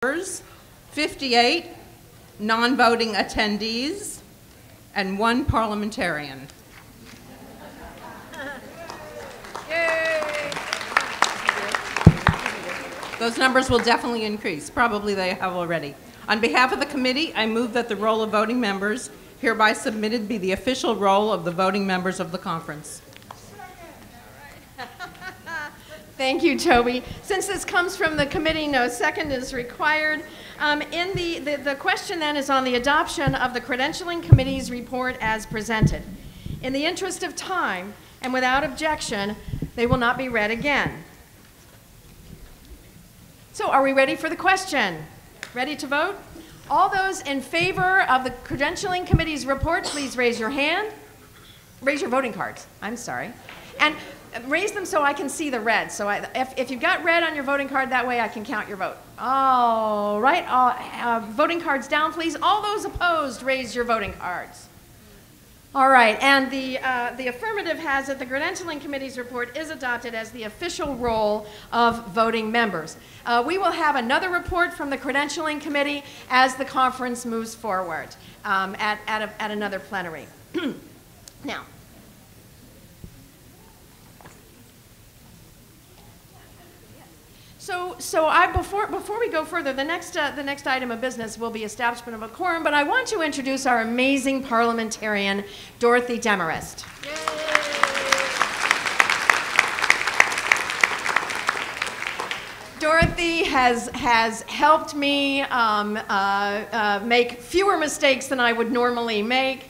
58 non-voting attendees, and 1 parliamentarian. Yay! Those numbers will definitely increase. Probably they have already. On behalf of the committee, I move that the roll of voting members hereby submitted be the official roll of the voting members of the conference. Thank you, Toby. Since this comes from the committee, no second is required. The question then is on the adoption of the credentialing committee's report as presented. In the interest of time and without objection, they will not be read again. So are we ready for the question? Ready to vote? All those in favor of the credentialing committee's report, please raise your hand. Raise your voting cards. I'm sorry. And raise them so I can see the red. So if you've got red on your voting card, that way I can count your vote. All right. Voting cards down, please. All those opposed, raise your voting cards. All right. And the affirmative has it. The credentialing committee's report is adopted as the official roll of voting members. We will have another report from the credentialing committee as the conference moves forward at another plenary. Now, before we go further, the next item of business will be establishment of a quorum, but I want to introduce our amazing parliamentarian, Dorothy Demarest. Dorothy has helped me make fewer mistakes than I would normally make.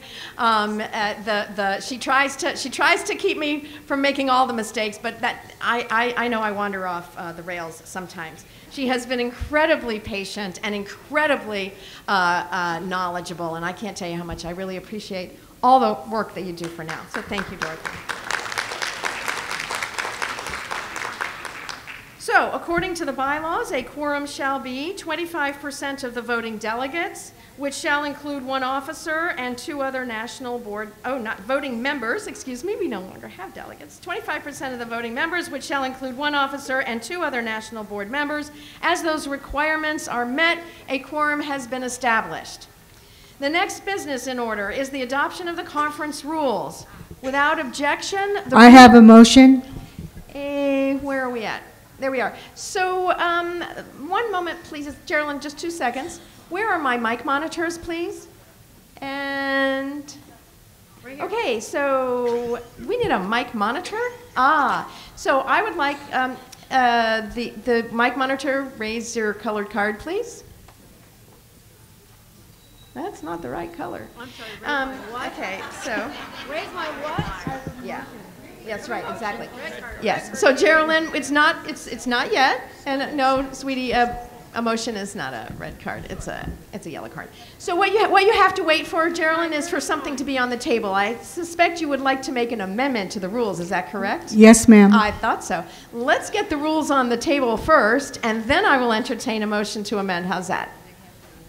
She tries to keep me from making all the mistakes, but I know I wander off the rails sometimes. She has been incredibly patient and incredibly knowledgeable, and I can't tell you how much I really appreciate all the work that you do for now. So thank you, Dorothy. So, according to the bylaws, a quorum shall be 25% of the voting delegates, which shall include 1 officer and 2 other national board, voting members, excuse me, we no longer have delegates. 25% of the voting members, which shall include 1 officer and 2 other national board members. As those requirements are met, a quorum has been established. The next business in order is the adoption of the conference rules. Without objection, I have a motion. Where are we at? There we are. So, one moment, please, Geraldine, just 2 seconds. Where are my mic monitors, please? And, okay, so we need a mic monitor. So I would like the mic monitor, raise your colored card, please. That's not the right color. I'm sorry, raise my what? Okay, so. Raise my what? Yeah. That's right, exactly. Yes. So Geraldine, it's not yet. And no, sweetie, a motion is not a red card. It's a yellow card. So what you have to wait for, Geraldine, is for something to be on the table. I suspect you would like to make an amendment to the rules. Is that correct? Yes, ma'am. I thought so. Let's get the rules on the table first, and then I will entertain a motion to amend. How's that?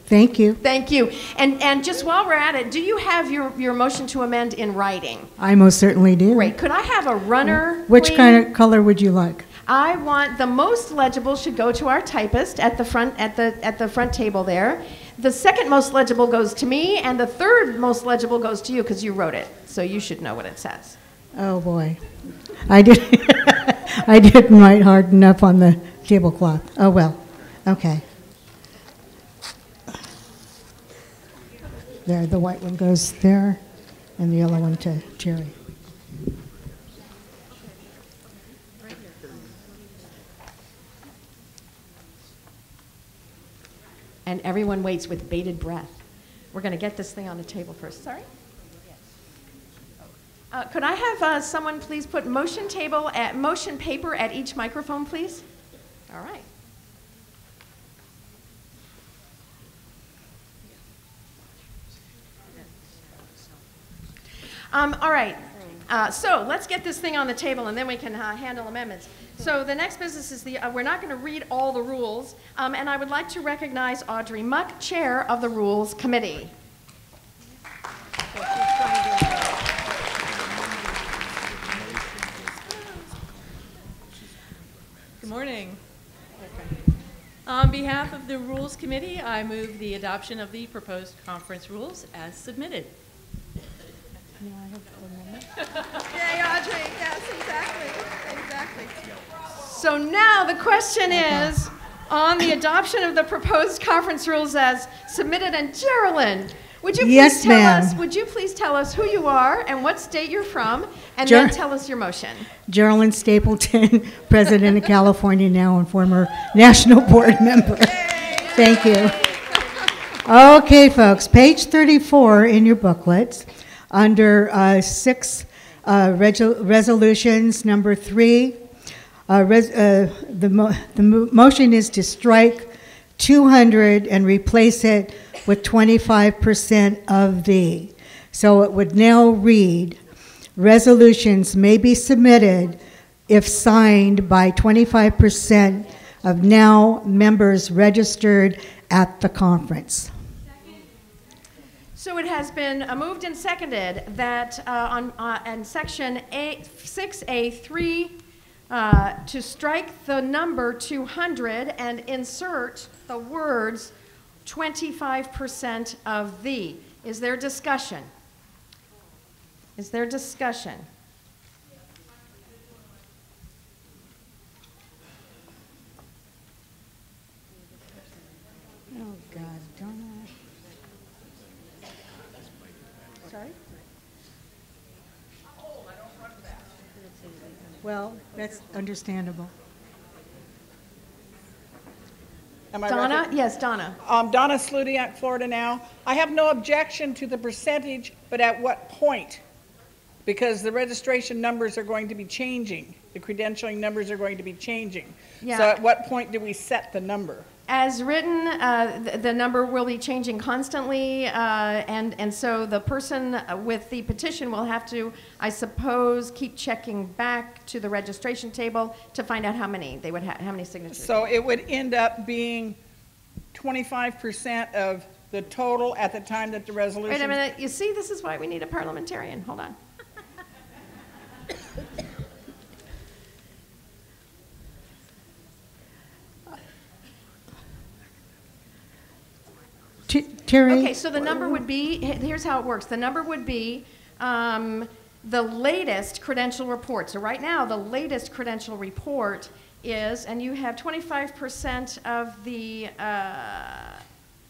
Thank you. Thank you. And just while we're at it, do you have your motion to amend in writing? I most certainly do. Great. Could I have a runner, Which please? kind of color would you like? I want the most legible should go to our typist at the front table there. The second most legible goes to me, and the third most legible goes to you because you wrote it, so you should know what it says. Oh boy, I didn't write hard enough on the tablecloth. Oh well, okay. There, the white one goes there, and the yellow one to Jerry. And everyone waits with bated breath. We're going to get this thing on the table first. Sorry? Could I have someone please put motion paper at each microphone, please? All right. All right, so let's get this thing on the table and then we can handle amendments. So the next business is we're not going to read all the rules, and I would like to recognize Audrey Muck, Chair of the Rules Committee. Good morning. On behalf of the Rules Committee, I move the adoption of the proposed conference rules as submitted. Yay, Audrey. Yes, exactly. So now the question is, on the adoption of the proposed conference rules as submitted, and Geraldine, would you Yes, please tell ma'am. us, would you please tell us who you are and what state you're from, and Sure. then tell us your motion. Geraldine Stapleton, President of California now and former National Board member. Thank you. Okay, folks, page 34 in your booklets, under resolutions, number 3, the motion is to strike 200 and replace it with 25% of the. So it would now read, resolutions may be submitted if signed by 25% of now members registered at the conference. So it has been moved and seconded that in section 6A3 to strike the number 200 and insert the words 25% of the. Is there discussion? Is there discussion? Oh, God, don't I? Sorry? Well, that's understandable. Am I Donna? ready? Yes, Donna. Donna Sludiak, Florida now. I have no objection to the percentage, but at what point? Because the registration numbers are going to be changing. The credentialing numbers are going to be changing. Yeah. So at what point do we set the number? As written, the number will be changing constantly, and so the person with the petition will have to, I suppose, keep checking back to the registration table to find out how many they would have, how many signatures. So it would end up being 25% of the total at the time that the resolution. Wait a minute. You see, this is why we need a parliamentarian. Hold on. Terry? Okay, so the number would be, here's how it works. The number would be the latest credential report. So right now, the latest credential report is, and you have 25% of the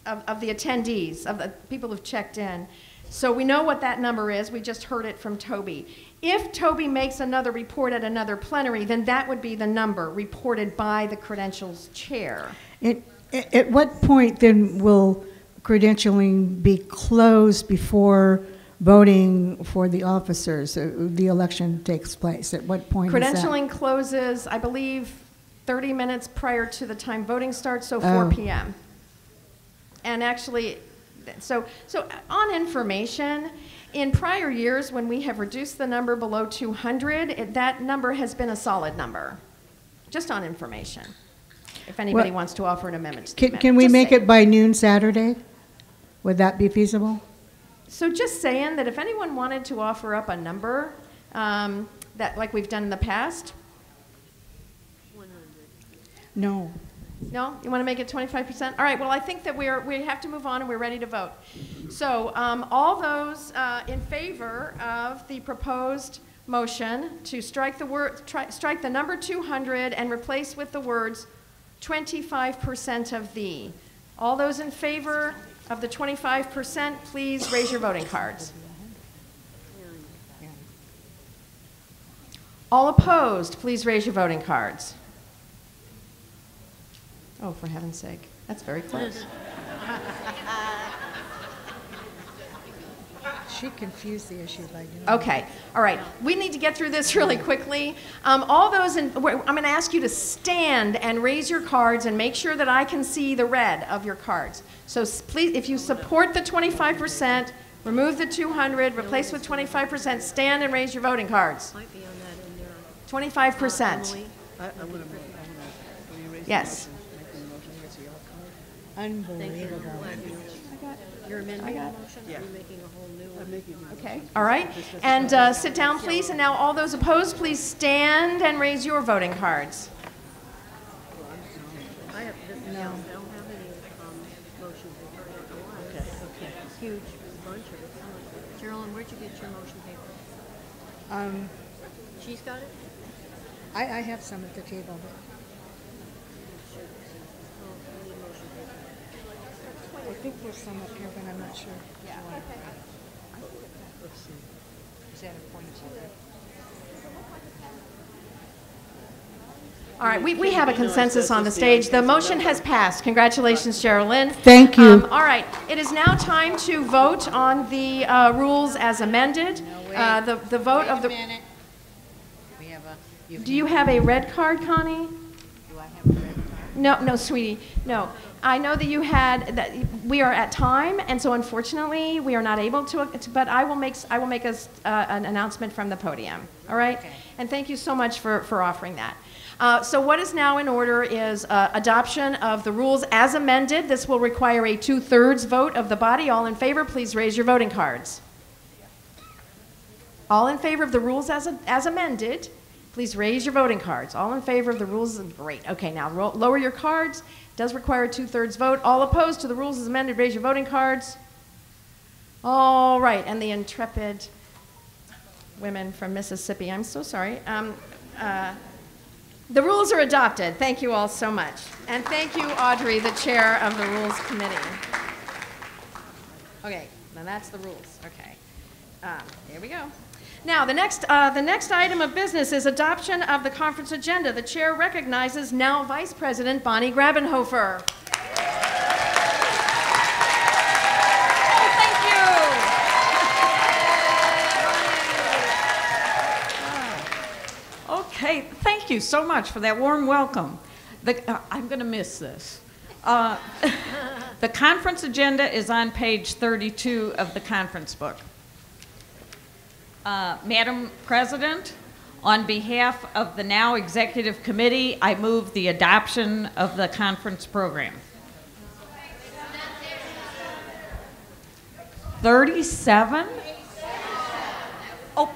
attendees, of the people who've checked in. So we know what that number is. We just heard it from Toby. If Toby makes another report at another plenary, then that would be the number reported by the credentials chair. At what point then will credentialing be closed before voting for the officers? The election takes place. At what point is that? Credentialing closes, I believe, 30 minutes prior to the time voting starts, so 4 p.m. And actually, so on information, in prior years when we have reduced the number below 200, that number has been a solid number, just on information. If anybody wants to offer an amendment to the amendment. Can we Just make saying. it by noon Saturday? Would that be feasible? So just saying that if anyone wanted to offer up a number, that like we've done in the past. No. No? You want to make it 25%? All right, well, I think that we have to move on and we're ready to vote. So all those in favor of the proposed motion to strike the number 200 and replace with the words 25% of the. All those in favor of the 25%, please raise your voting cards. All opposed, please raise your voting cards. Oh, for heaven's sake. That's very close. She confused the issue by doing Okay, all right. We need to get through this really quickly. All those I'm going to ask you to stand and raise your cards and make sure that I can see the red of your cards. So please, if you support the 25%, remove the 200, replace with 25%, stand and raise your voting cards. 25%. Yes. Unbelievable. You're amending the motion? You're making a whole new one? Okay, all right. And sit down, please. And now all those opposed, please stand and raise your voting cards. No, now. I don't have any motion paper. I don't know why. Okay, okay. Huge bunch of it. Carolyn, where'd you get your motion paper? She's got it? I have some at the table. Oh, I need motion paper. I think there's some up here, but I'm not sure. Yeah. Let's see. Is that a point order? All right, we have a consensus on the stage. The motion has passed. Congratulations, Sherilyn. Thank you. All right, it is now time to vote on the rules as amended. The vote of the. We have a, Do you have a red card, Connie? do I have a red card? No, no, sweetie, no. I know that you had that. We are at time, and so unfortunately, we are not able to. But I will make an announcement from the podium. All right, Okay. and thank you so much for offering that. So what is now in order is adoption of the rules as amended. This will require a 2/3 vote of the body. All in favor, please raise your voting cards. All in favor of the rules as amended, please raise your voting cards. All in favor of the rules, great. Okay, now lower your cards. Does require a 2/3 vote. All opposed to the rules as amended, raise your voting cards. All right, and the intrepid women from Mississippi, I'm so sorry. The rules are adopted. Thank you all so much. And thank you, Audrey, the chair of the Rules Committee. Okay, now that's the rules. Okay. There we go. Now, the next item of business is adoption of the conference agenda. The chair recognizes now Vice President Bonnie Grabenhofer. Oh, thank you. Okay, thank you so much for that warm welcome. I'm going to miss this. The conference agenda is on page 32 of the conference book. Madam President, on behalf of the now Executive Committee, I move the adoption of the conference program. 37? Oh,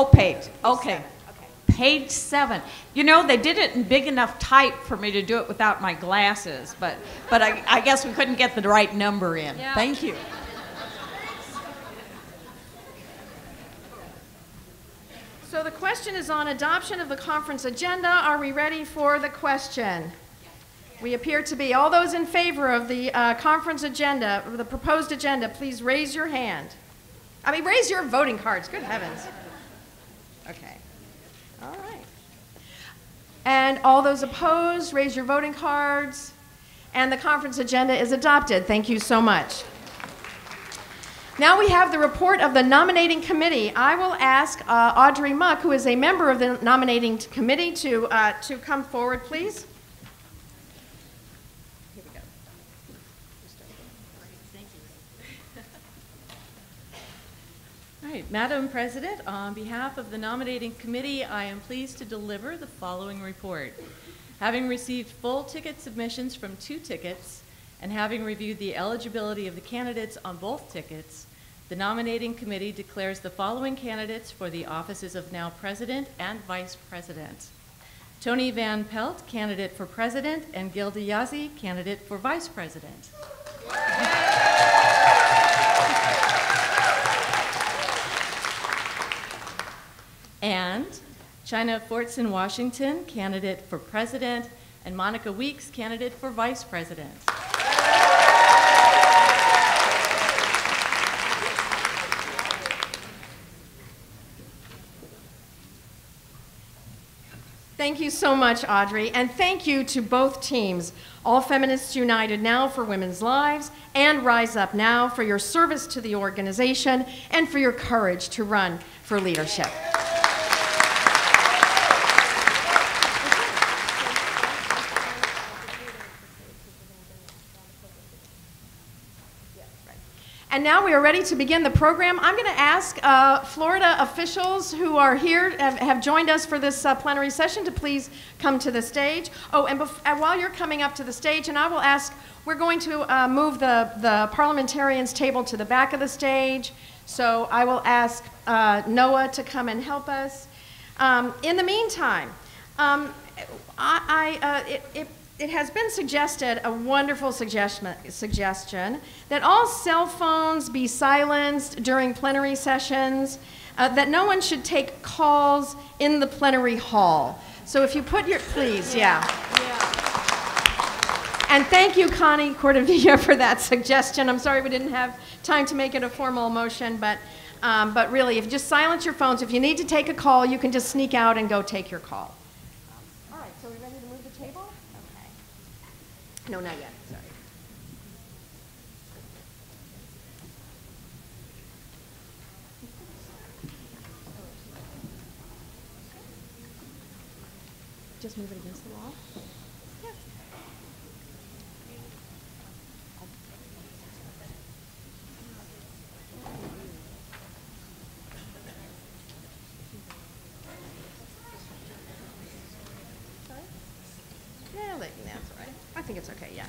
page. Okay. Page 7. You know, they did it in big enough type for me to do it without my glasses, but I guess we couldn't get the right number in. Yeah. Thank you. So the question is on adoption of the conference agenda. Are we ready for the question? We appear to be. All those in favor of the conference agenda, the proposed agenda, please raise your hand. Raise your voting cards. Good heavens. Okay. All right. And all those opposed, raise your voting cards. And the conference agenda is adopted. Thank you so much. Now we have the report of the nominating committee. I will ask Audrey Muck, who is a member of the nominating committee, to come forward, please. Here we go. All right, Madam President, on behalf of the nominating committee, I am pleased to deliver the following report. Having received full ticket submissions from 2 tickets, and having reviewed the eligibility of the candidates on both tickets, the nominating committee declares the following candidates for the offices of now President and Vice President. Tony Van Pelt, candidate for President, and Gilda Yazzie, candidate for Vice President. And China Fortson Washington, candidate for President, and Monica Weeks, candidate for Vice President. Thank you so much, Audrey, and thank you to both teams, All Feminists United Now for Women's Lives and Rise Up Now, for your service to the organization and for your courage to run for leadership. And now we are ready to begin the program. I'm going to ask Florida officials who are here, have joined us for this plenary session, to please come to the stage. Oh, and while you're coming up to the stage, and I will ask, we're going to move the parliamentarians' table to the back of the stage. So I will ask Noah to come and help us. In the meantime, it has been suggested, a wonderful suggestion, that all cell phones be silenced during plenary sessions, that no one should take calls in the plenary hall. So if you put your, please, yeah. And thank you, Connie Cordovilla, for that suggestion. I'm sorry we didn't have time to make it a formal motion, but really, if you just silence your phones, if you need to take a call, you can just sneak out and go take your call. All right, so we ready to move the table? Okay. No, not yet, sorry. Just move it against the wall? Yeah. Yeah, that's all right. I think it's okay, yeah.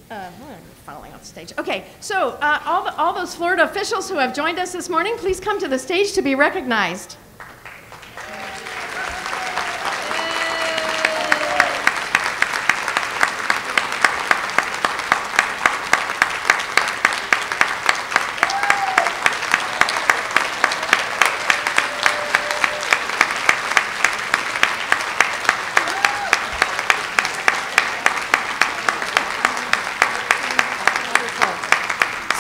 We're falling off the stage. Okay, so all those Florida officials who have joined us this morning, please come to the stage to be recognized.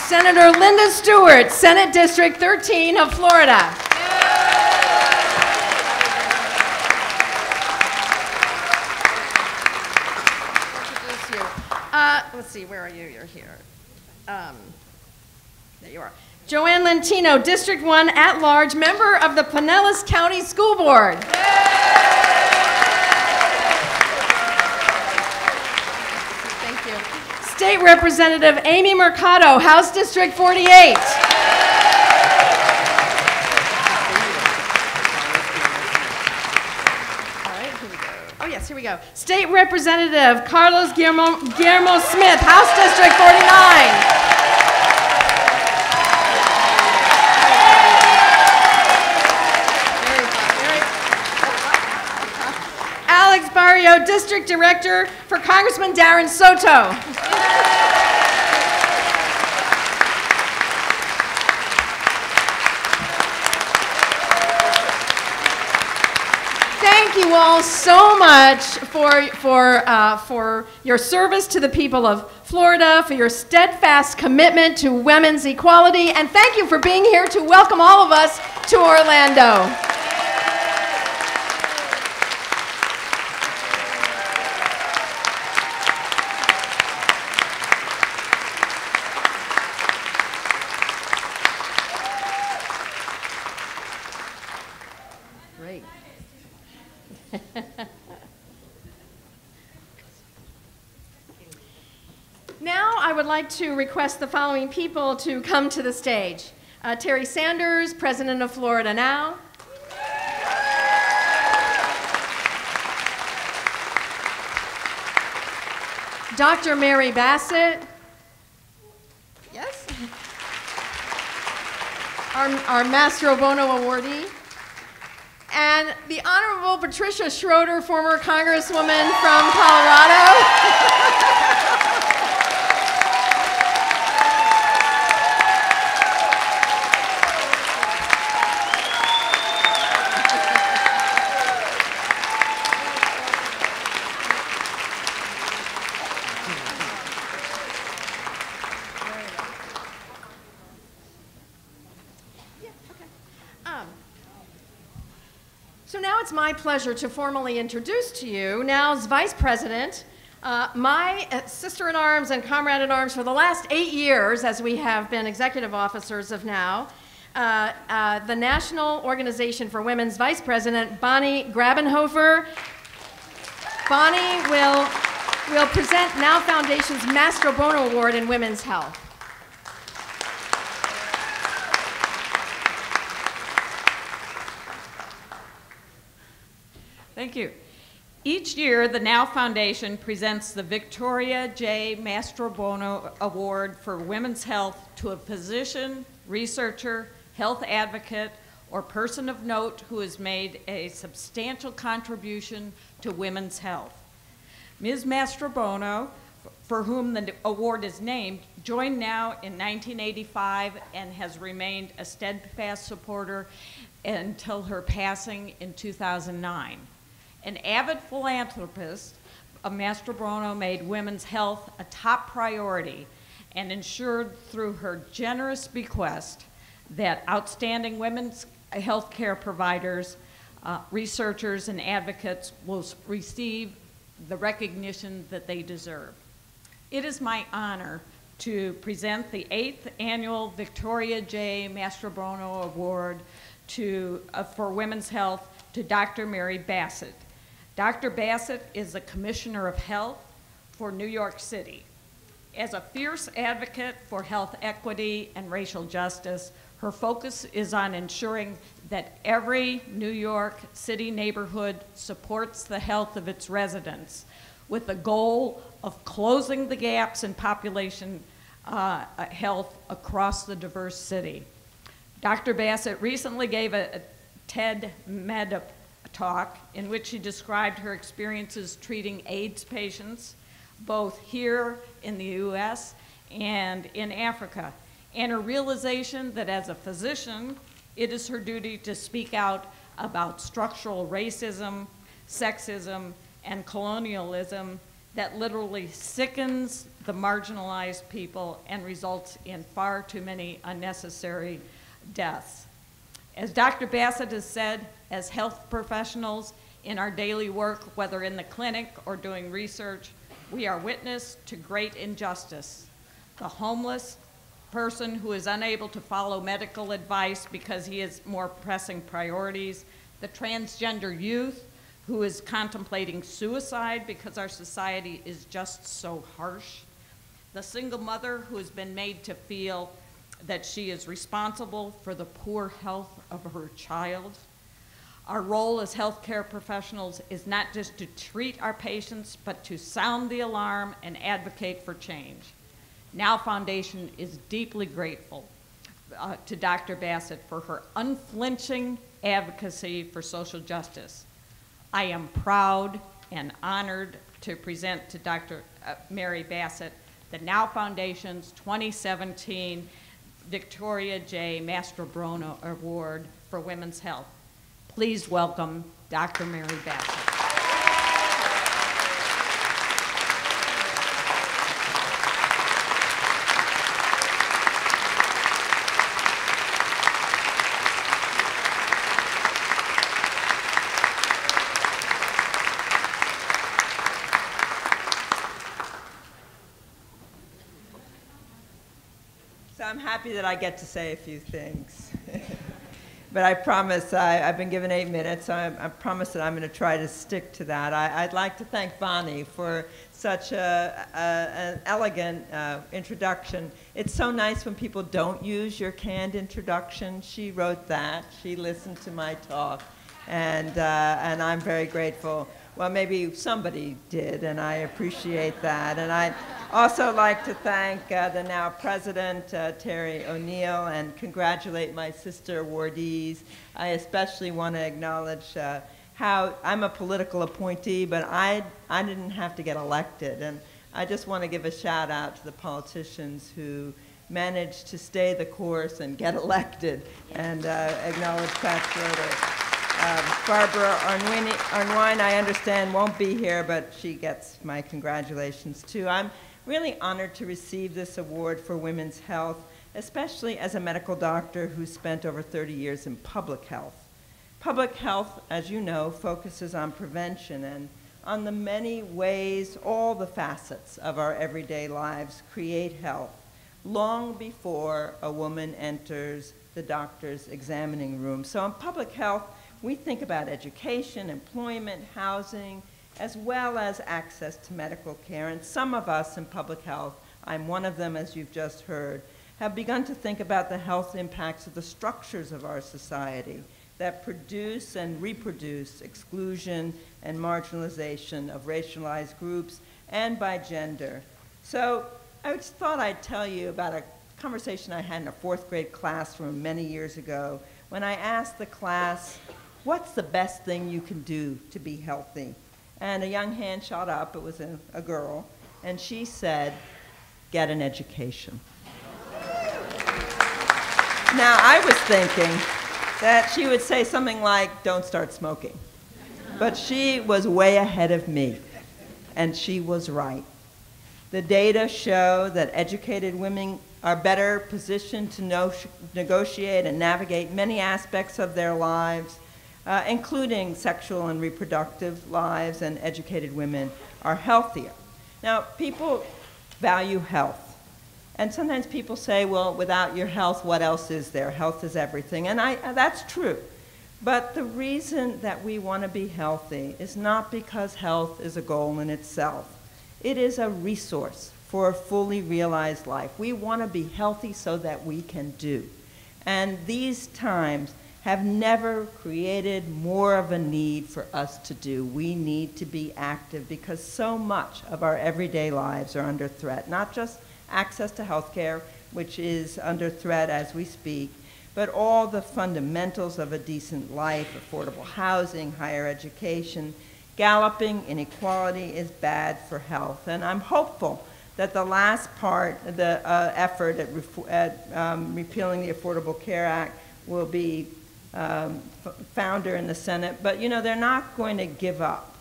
Senator Linda Stewart, Senate District 13 of Florida. Let's see, where are you? You're here. There you are. Joanne Lentino, District 1 at-large, member of the Pinellas County School Board. Thank you. State Representative Amy Mercado, House District 48. Here we go. State Representative Carlos Guillermo Smith, House District 49. Alex Barrio, District Director for Congressman Darren Soto. Thank you all so much for your service to the people of Florida, for your steadfast commitment to women's equality, and thank you for being here to welcome all of us to Orlando. Great. Now I would like to request the following people to come to the stage. Terry Sanders, President of Florida Now. Dr. Mary Bassett. Yes. Our Mastro Bono awardee. And the Honorable Patricia Schroeder, former Congresswoman from Colorado. So now it's my pleasure to formally introduce to you Now's Vice President, my sister-in-arms and comrade-in-arms for the last 8 years as we have been executive officers of Now, the National Organization for Women's Vice President, Bonnie Grabenhofer. Bonnie will present Now Foundation's Mastro Bono Award in Women's Health. Thank you. Each year, the Now Foundation presents the Victoria J. Mastro Bono Award for Women's Health to a physician, researcher, health advocate, or person of note who has made a substantial contribution to women's health. Ms. Mastrobono, for whom the award is named, joined now in 1985 and has remained a steadfast supporter until her passing in 2009. An avid philanthropist, Mastrobono made women's health a top priority and ensured through her generous bequest that outstanding women's health care providers, researchers, and advocates will receive the recognition that they deserve. It is my honor to present the 8th Annual Victoria J. Mastrobono Award for Women's Health to Dr. Mary Bassett. Dr. Bassett is the Commissioner of Health for New York City. As a fierce advocate for health equity and racial justice, her focus is on ensuring that every New York City neighborhood supports the health of its residents, with the goal of closing the gaps in population health across the diverse city. Dr. Bassett recently gave a TED Med talk in which she described her experiences treating AIDS patients, both here in the US and in Africa, and her realization that as a physician, it is her duty to speak out about structural racism, sexism, and colonialism that literally sickens the marginalized people and results in far too many unnecessary deaths. As Dr. Bassett has said, as health professionals in our daily work, whether in the clinic or doing research, we are witness to great injustice. The homeless person who is unable to follow medical advice because he has more pressing priorities, the transgender youth who is contemplating suicide because our society is just so harsh, the single mother who has been made to feel that she is responsible for the poor health of her child. Our role as healthcare professionals is not just to treat our patients, but to sound the alarm and advocate for change. Now Foundation is deeply grateful to Dr. Bassett for her unflinching advocacy for social justice. I am proud and honored to present to Dr. Mary Bassett the Now Foundation's 2017 Victoria J. Mastrobono Award for Women's Health. Please welcome Dr. Mary Bassett. So I'm happy that I get to say a few things. But I promise, I've been given 8 minutes, so I promise that I'm going to try to stick to that. I'd like to thank Bonnie for such an elegant introduction. It's so nice when people don't use your canned introduction. She wrote that. She listened to my talk, and I'm very grateful. Well, maybe somebody did, and I appreciate that. And I'd also like to thank the now President, Terry O'Neill, and congratulate my sister, awardees. I especially want to acknowledge how I'm a political appointee, but I didn't have to get elected. And I just want to give a shout out to the politicians who managed to stay the course and get elected, and acknowledge Pat Schroeder. Barbara Arnwine, I understand, won't be here, but she gets my congratulations too. I'm really honored to receive this award for women's health, especially as a medical doctor who spent over 30 years in public health. Public health, as you know, focuses on prevention and on the many ways all the facets of our everyday lives create health, long before a woman enters the doctor's examining room. So in public health, we think about education, employment, housing, as well as access to medical care. And some of us in public health, I'm one of them as you've just heard, have begun to think about the health impacts of the structures of our society that produce and reproduce exclusion and marginalization of racialized groups and by gender. So I just thought I'd tell you about a conversation I had in a 4th grade classroom many years ago when I asked the class, what's the best thing you can do to be healthy? and a young hand shot up. It was a girl, and she said, "Get an education." Now, I was thinking that she would say something like, "Don't start smoking." But she was way ahead of me, and she was right. The data show that educated women are better positioned to negotiate and navigate many aspects of their lives, including sexual and reproductive lives, and educated women are healthier. Now, people value health. And sometimes people say, well, without your health, what else is there? Health is everything. And that's true. But the reason that we want to be healthy is not because health is a goal in itself. It is a resource for a fully realized life. We want to be healthy so that we can do. And these times have never created more of a need for us to do. We need to be active because so much of our everyday lives are under threat, not just access to health care, which is under threat as we speak, but all the fundamentals of a decent life, affordable housing, higher education. Galloping inequality is bad for health. And I'm hopeful that the last part, the effort at repealing the Affordable Care Act will be founder in the Senate, but you know, they're not going to give up.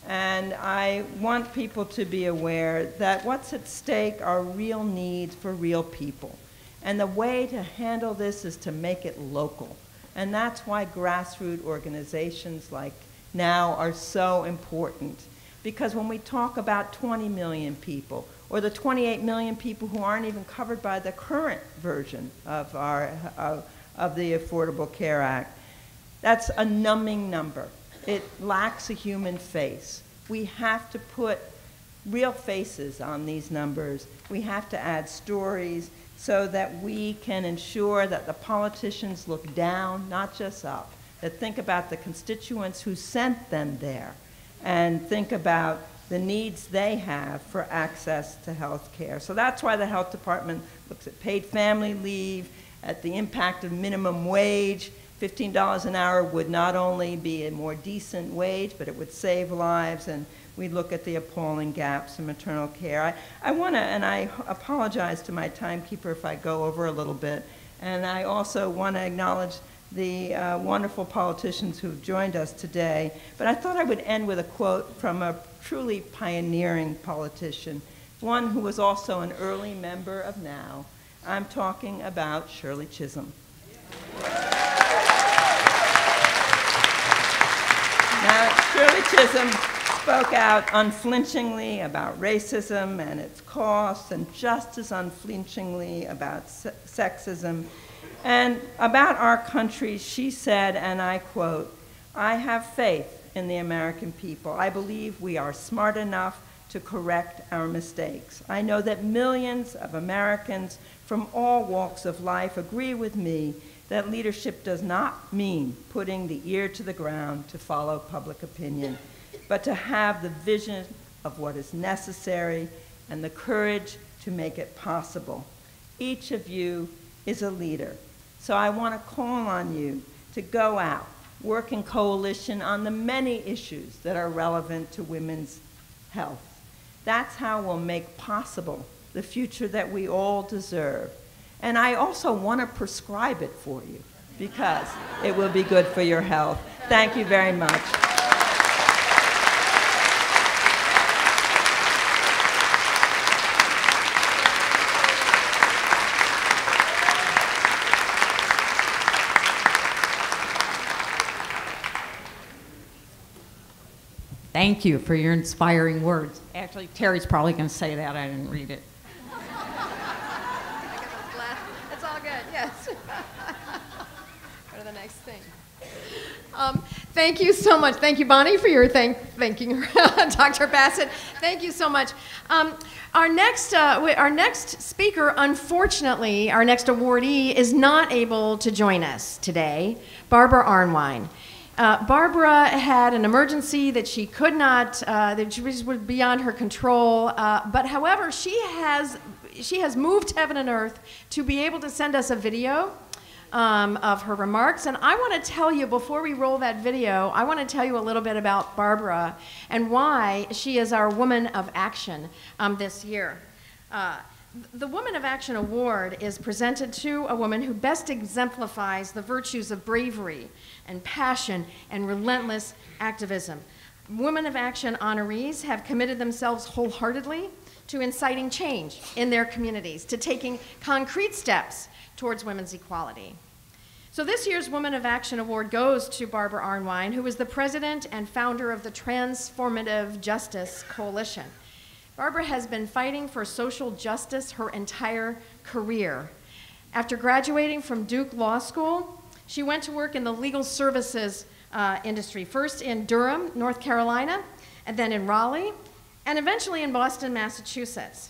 And I want people to be aware that what's at stake are real needs for real people. And the way to handle this is to make it local. And that's why grassroots organizations like NOW are so important. Because when we talk about 20 million people, or the 28 million people who aren't even covered by the current version of the Affordable Care Act, that's a numbing number. It lacks a human face. We have to put real faces on these numbers. We have to add stories so that we can ensure that the politicians look down, not just up, that think about the constituents who sent them there and think about the needs they have for access to health care. So that's why the health department looks at paid family leave, at the impact of minimum wage. $15 an hour would not only be a more decent wage, but it would save lives, and we look at the appalling gaps in maternal care. I want to, and I apologize to my timekeeper if I go over a little bit, and I also want to acknowledge the wonderful politicians who've joined us today, but I thought I would end with a quote from a truly pioneering politician, one who was also an early member of NOW. I'm talking about Shirley Chisholm. Now, Shirley Chisholm spoke out unflinchingly about racism and its costs, and just as unflinchingly about sexism. And about our country, she said, and I quote, "I have faith in the American people. I believe we are smart enough to correct our mistakes. I know that millions of Americans from all walks of life agree with me that leadership does not mean putting the ear to the ground to follow public opinion, but to have the vision of what is necessary and the courage to make it possible. Each of you is a leader. So I want to call on you to go out, work in coalition on the many issues that are relevant to women's health. That's how we'll make possible the future that we all deserve. And I also want to prescribe it for you because it will be good for your health. Thank you very much. Thank you for your inspiring words. Actually, Terry's probably going to say that. I didn't read it. It's all good, yes. Go to the next thing. Thank you so much. Thank you, Bonnie, for your thanking Dr. Bassett. Thank you so much. Our next speaker, unfortunately, our next awardee is not able to join us today, Barbara Arnwine. Barbara had an emergency that she could not, that was beyond her control, but however, she has moved heaven and earth to be able to send us a video of her remarks. And I want to tell you, before we roll that video, I want to tell you a little bit about Barbara and why she is our Woman of Action this year. The Woman of Action Award is presented to a woman who best exemplifies the virtues of bravery and passion and relentless activism. Women of Action honorees have committed themselves wholeheartedly to inciting change in their communities, to taking concrete steps towards women's equality. So this year's Women of Action Award goes to Barbara Arnwine, who is the president and founder of the Transformative Justice Coalition. Barbara has been fighting for social justice her entire career. After graduating from Duke Law School, she went to work in the legal services industry, first in Durham, North Carolina, and then in Raleigh, and eventually in Boston, Massachusetts.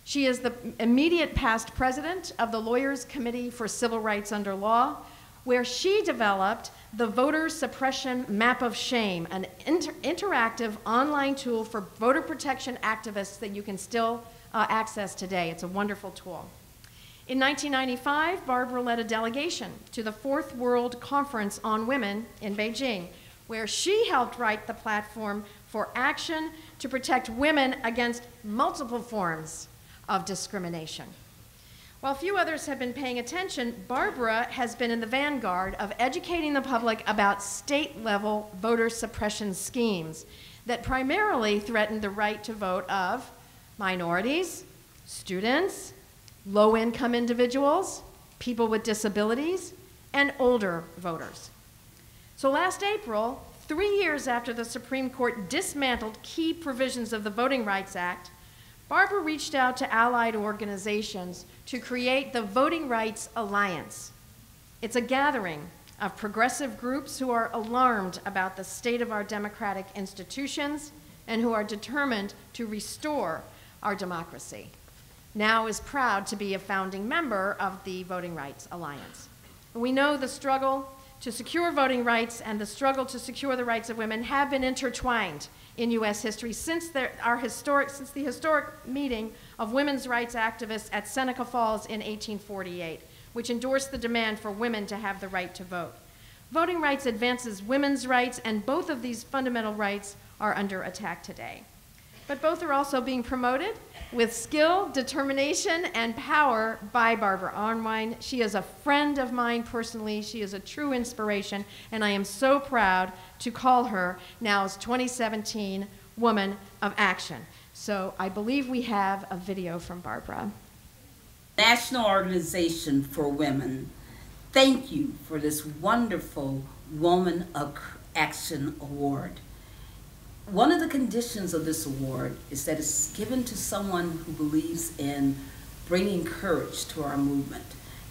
She is the immediate past president of the Lawyers Committee for Civil Rights Under Law, where she developed the Voter Suppression Map of Shame, an interactive online tool for voter protection activists that you can still access today. It's a wonderful tool. In 1995, Barbara led a delegation to the Fourth World Conference on Women in Beijing, where she helped write the platform for action to protect women against multiple forms of discrimination. While few others have been paying attention, Barbara has been in the vanguard of educating the public about state-level voter suppression schemes that primarily threaten the right to vote of minorities, students, low-income individuals, people with disabilities, and older voters. So last April, 3 years after the Supreme Court dismantled key provisions of the Voting Rights Act, Barbara reached out to allied organizations to create the Voting Rights Alliance. It's a gathering of progressive groups who are alarmed about the state of our democratic institutions and who are determined to restore our democracy. Now is proud to be a founding member of the Voting Rights Alliance. We know the struggle to secure voting rights and the struggle to secure the rights of women have been intertwined in U.S. history since the historic meeting of women's rights activists at Seneca Falls in 1848, which endorsed the demand for women to have the right to vote. Voting rights advances women's rights, and both of these fundamental rights are under attack today. But both are also being promoted with skill, determination, and power by Barbara Arnwine. She is a friend of mine personally. She is a true inspiration, and I am so proud to call her now's 2017 Woman of Action. So I believe we have a video from Barbara. National Organization for Women, thank you for this wonderful Woman of Action Award. One of the conditions of this award is that it's given to someone who believes in bringing courage to our movement.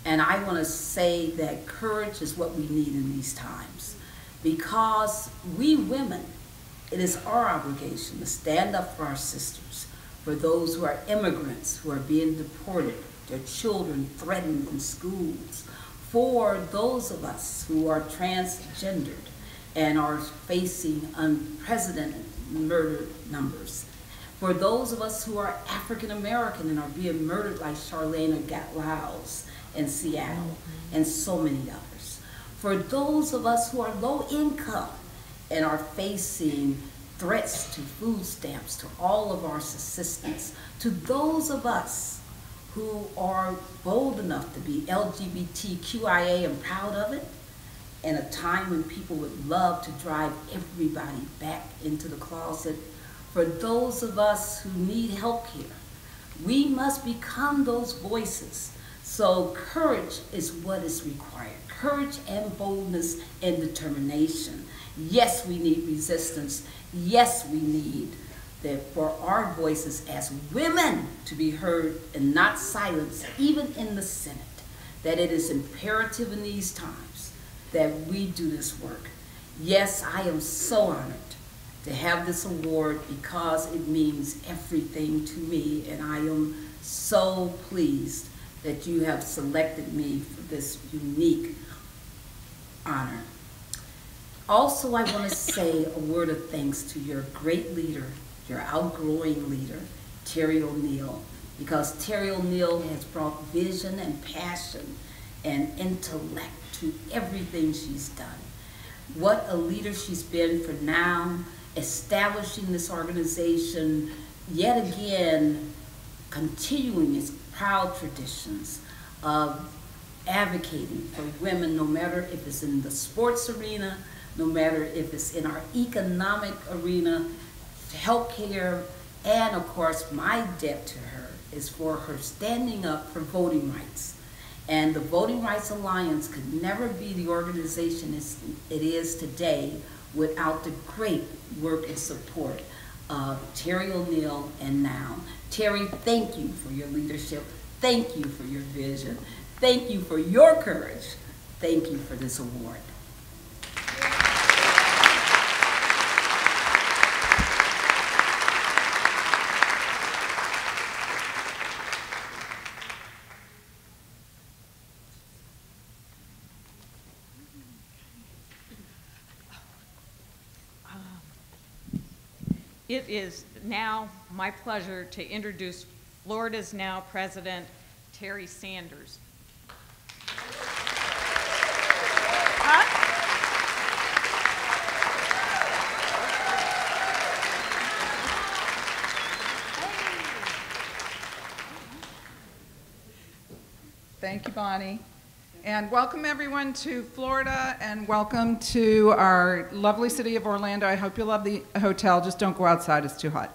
And I want to say that courage is what we need in these times, because we women, it is our obligation to stand up for our sisters, for those who are immigrants who are being deported, their children threatened in schools, for those of us who are transgendered and are facing unprecedented murder numbers, for those of us who are African American and are being murdered like Charlene Gatlaus in Seattle, and so many others, for those of us who are low income and are facing threats to food stamps, to all of our subsistence, to those of us who are bold enough to be LGBTQIA and proud of it, in a time when people would love to drive everybody back into the closet, for those of us who need help here, we must become those voices. So courage is what is required. Courage and boldness and determination. Yes, we need resistance. Yes, we need that for our voices as women to be heard and not silenced, even in the Senate, that it is imperative in these times that we do this work. Yes, I am so honored to have this award because it means everything to me, and I am so pleased that you have selected me for this unique honor. Also, I want to say a word of thanks to your great leader, your outgoing leader, Terry O'Neill, because Terry O'Neill has brought vision and passion and intellect to everything she's done. What a leader she's been for now, establishing this organization, yet again, continuing its proud traditions of advocating for women, no matter if it's in the sports arena, no matter if it's in our economic arena, healthcare, and of course, my debt to her is for her standing up for voting rights. And the Voting Rights Alliance could never be the organization it is today without the great work and support of Terry O'Neill and now. Terry, thank you for your leadership. Thank you for your vision. Thank you for your courage. Thank you for this award. It is now my pleasure to introduce Florida's now President, Terry Sanders. Thank you, Bonnie. And welcome everyone to Florida, and welcome to our lovely city of Orlando. I hope you love the hotel, just don't go outside, it's too hot.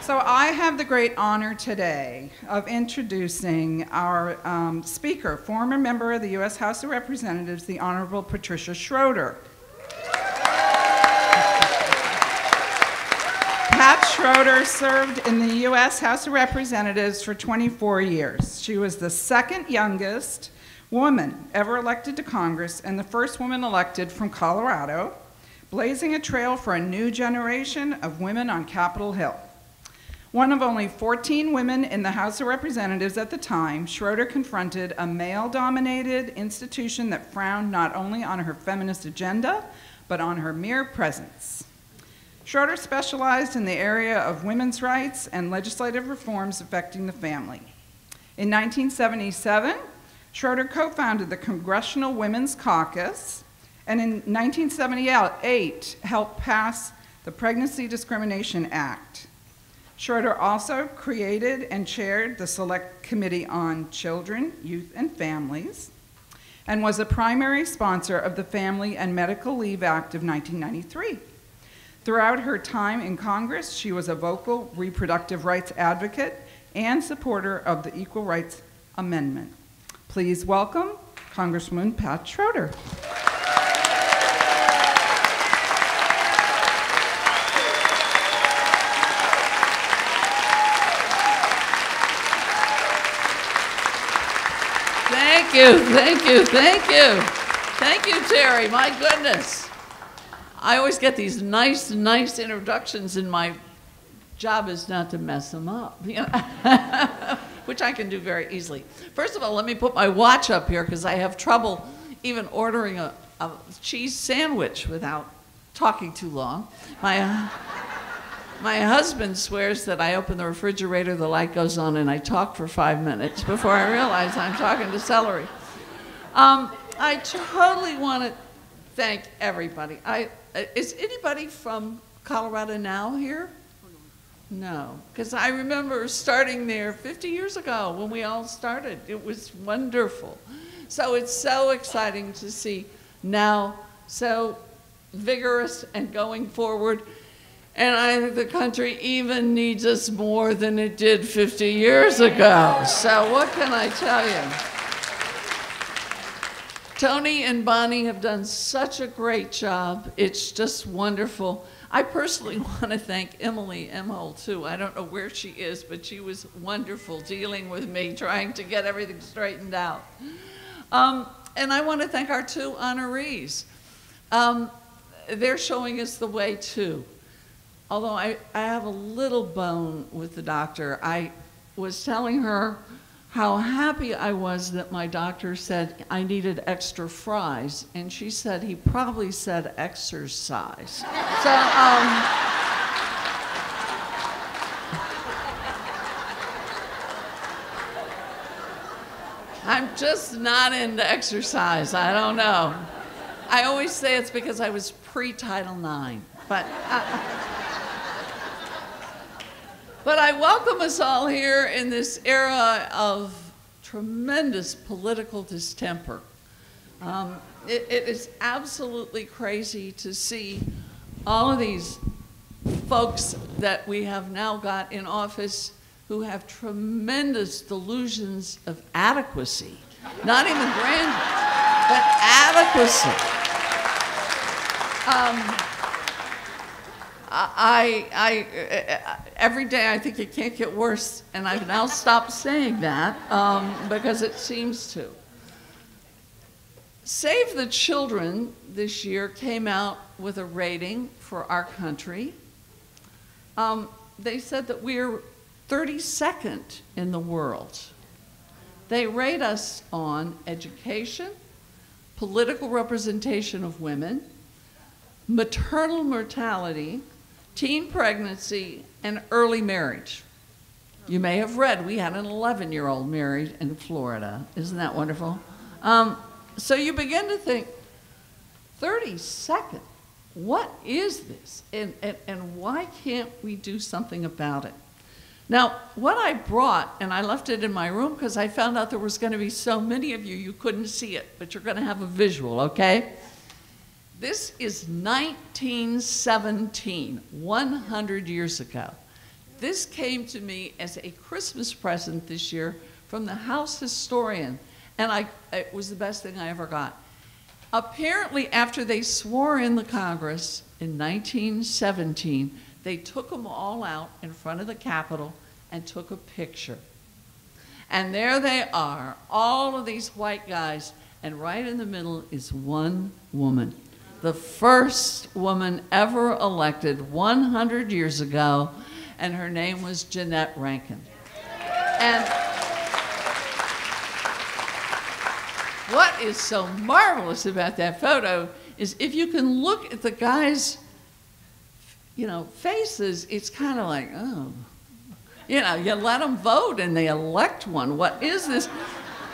So I have the great honor today of introducing our speaker, former member of the U.S. House of Representatives, the Honorable Patricia Schroeder. Pat Schroeder served in the U.S. House of Representatives for 24 years. She was the second youngest woman ever elected to Congress and the first woman elected from Colorado, blazing a trail for a new generation of women on Capitol Hill. One of only 14 women in the House of Representatives at the time, Schroeder confronted a male-dominated institution that frowned not only on her feminist agenda, but on her mere presence. Schroeder specialized in the area of women's rights and legislative reforms affecting the family. In 1977, Schroeder co-founded the Congressional Women's Caucus, and in 1978 helped pass the Pregnancy Discrimination Act. Schroeder also created and chaired the Select Committee on Children, Youth, and Families, and was a primary sponsor of the Family and Medical Leave Act of 1993. Throughout her time in Congress, she was a vocal reproductive rights advocate and supporter of the Equal Rights Amendment. Please welcome Congresswoman Pat Schroeder. Thank you, thank you, thank you. Thank you, Terry, my goodness. I always get these nice introductions, and my job is not to mess them up, you know? Which I can do very easily. First of all, let me put my watch up here because I have trouble even ordering a cheese sandwich without talking too long. My husband swears that I open the refrigerator, the light goes on, and I talk for 5 minutes before I realize I'm talking to celery. I totally want to thank everybody. Is anybody from Colorado now here? No, because I remember starting there 50 years ago when we all started. It was wonderful. So it's so exciting to see now so vigorous and going forward. And I think the country even needs us more than it did 50 years ago. So what can I tell you? Tony and Bonnie have done such a great job. It's just wonderful. I personally want to thank Emily Emhol, too. I don't know where she is, but she was wonderful dealing with me, trying to get everything straightened out. And I want to thank our two honorees. They're showing us the way, too. Although I have a little bone with the doctor. I was telling her how happy I was that my doctor said I needed extra fries, and she said he probably said exercise. So, I'm just not into exercise. I don't know. I always say it's because I was pre-Title IX. But I welcome us all here in this era of tremendous political distemper. It is absolutely crazy to see all of these folks that we have now got in office who have tremendous delusions of adequacy. Not even grandeur, but adequacy. Every day I think it can't get worse, and I've now stopped saying that because it seems to. Save the Children this year came out with a rating for our country. They said that we're 32nd in the world. They rate us on education, political representation of women, maternal mortality, teen pregnancy, and early marriage. You may have read we had an 11-year-old married in Florida. Isn't that wonderful? So you begin to think, 32nd, what is this? And why can't we do something about it? Now, what I brought, and I left it in my room because I found out there was going to be so many of you, you couldn't see it, but you're going to have a visual, okay? This is 1917, 100 years ago. This came to me as a Christmas present this year from the House historian, and it was the best thing I ever got. Apparently, after they swore in the Congress in 1917, they took them all out in front of the Capitol and took a picture. And there they are, all of these white guys, and right in the middle is one woman. The first woman ever elected 100 years ago, and her name was Jeannette Rankin. And what is so marvelous about that photo is if you can look at the guys' faces, it's kind of like, oh, you let them vote and they elect one. What is this?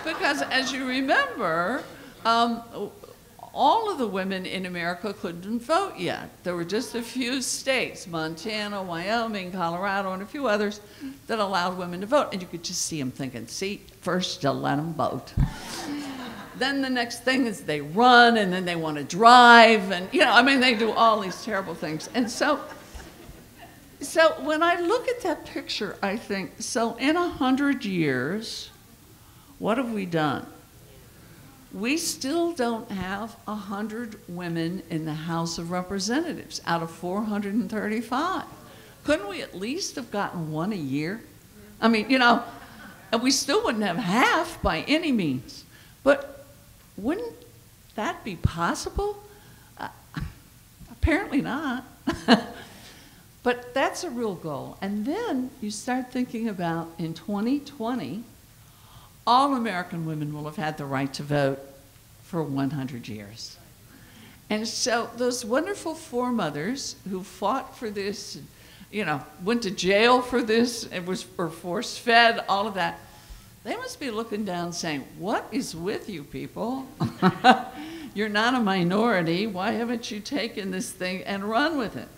Because as you remember, all of the women in America couldn't vote yet. There were just a few states, Montana, Wyoming, Colorado, and a few others that allowed women to vote. And you could just see them thinking, see, first you let them vote. Then the next thing is they run, and then they want to drive, and they do all these terrible things. And so when I look at that picture, I think, so in 100 years, what have we done? We still don't have 100 women in the House of Representatives out of 435. Couldn't we at least have gotten one a year? I mean, and we still wouldn't have half by any means. But wouldn't that be possible? Apparently not. But that's a real goal. And then you start thinking about in 2020, all American women will have had the right to vote for 100 years. And so those wonderful foremothers who fought for this, went to jail for this, and were force-fed, all of that, they must be looking down saying, what is with you people? You're not a minority. Why haven't you taken this thing and run with it?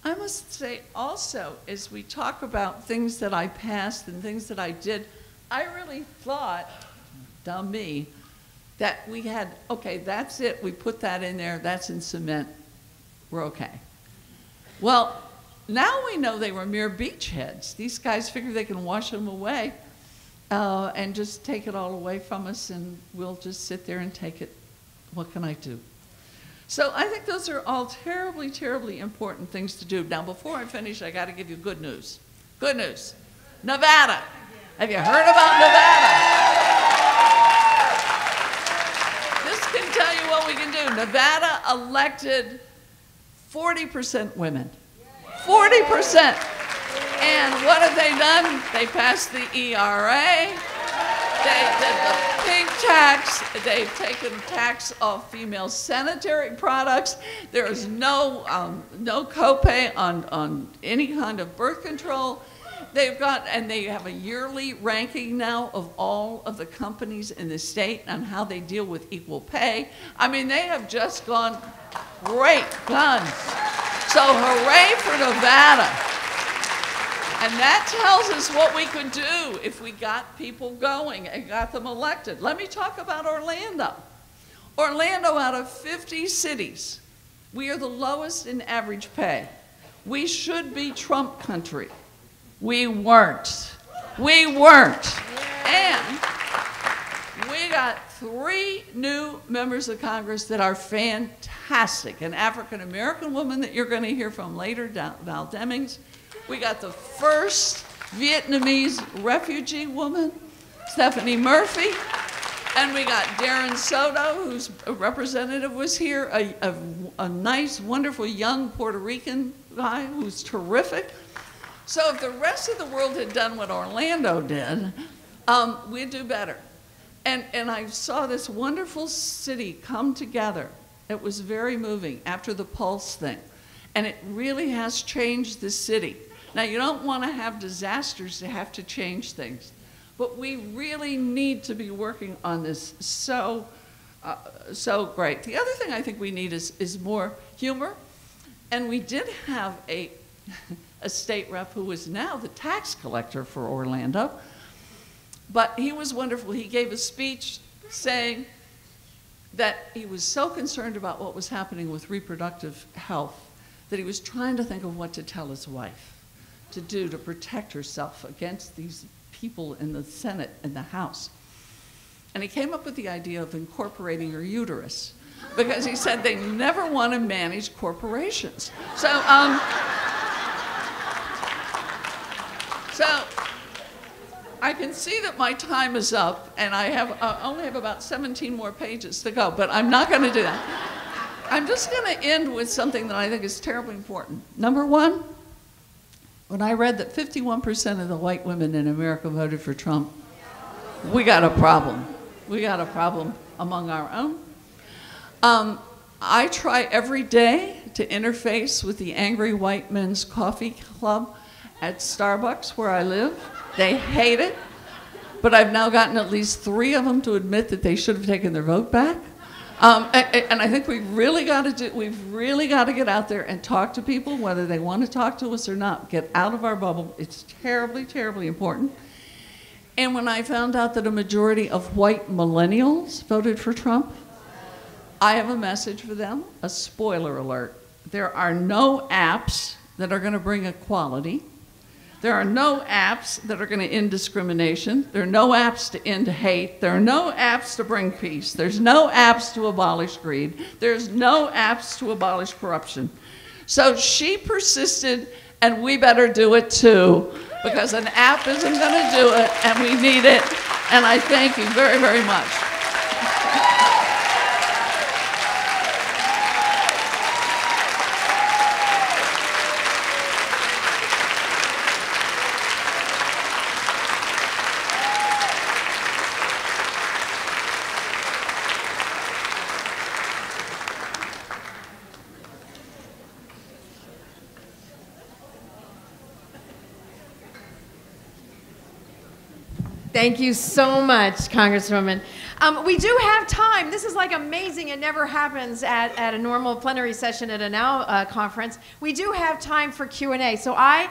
I must say also, as we talk about things that I passed and things that I did, I really thought, dumb me, that we had, okay, that's it, we put that in there, that's in cement, we're okay. Well, now we know they were mere beachheads. These guys figure they can wash them away and just take it all away from us, and we'll just sit there and take it. What can I do? So I think those are all terribly, terribly important things to do. Now, before I finish, I got to give you good news. Good news. Nevada. Have you heard about Nevada? This can tell you what we can do. Nevada elected 40% women. 40%. And what have they done? They passed the ERA. They did the pink tax. They've taken tax off female sanitary products. There is no copay on any kind of birth control. and they have a yearly ranking now of all of the companies in the state and how they deal with equal pay. I mean, they have just gone great guns. So hooray for Nevada. And that tells us what we could do if we got people going and got them elected. Let me talk about Orlando. Orlando, out of 50 cities, we are the lowest in average pay. We should be Trump country. We weren't. We weren't. And we got 3 new members of Congress that are fantastic. An African-American woman that you're going to hear from later, Val Demings. We got the first Vietnamese refugee woman, Stephanie Murphy. And we got Darren Soto, whose representative was here, a nice, wonderful young Puerto Rican guy who's terrific. So if the rest of the world had done what Orlando did, we'd do better. And I saw this wonderful city come together. It was very moving after the Pulse thing. And it really has changed the city. Now, you don't want to have disasters to have to change things. But we really need to be working on this so great. The other thing I think we need is more humor. And we did have a state rep who is now the tax collector for Orlando. But he was wonderful. He gave a speech saying that he was so concerned about what was happening with reproductive health that he was trying to think of what to tell his wife to do to protect herself against these people in the Senate and the House. And he came up with the idea of incorporating her uterus because he said they never want to manage corporations. So I can see that my time is up, and I only have about 17 more pages to go, but I'm not going to do that. I'm just going to end with something that I think is terribly important. Number one, when I read that 51% of the white women in America voted for Trump, we got a problem. We got a problem among our own. I try every day to interface with the Angry White Men's Coffee Club at Starbucks where I live. They hate it, but I've now gotten at least 3 of them to admit that they should have taken their vote back. And I think we've really got to get out there and talk to people, whether they want to talk to us or not. Get out of our bubble. It's terribly, terribly important. And when I found out that a majority of white millennials voted for Trump, I have a message for them, a spoiler alert. There are no apps that are going to bring equality. There are no apps that are going to end discrimination. There are no apps to end hate. There are no apps to bring peace. There's no apps to abolish greed. There's no apps to abolish corruption. So she persisted, and we better do it too, because an app isn't going to do it, and we need it. And I thank you very, very much. Thank you so much, Congresswoman. We do have time. This is like amazing. It never happens at a normal plenary session at a NOW conference. We do have time for Q&A. So I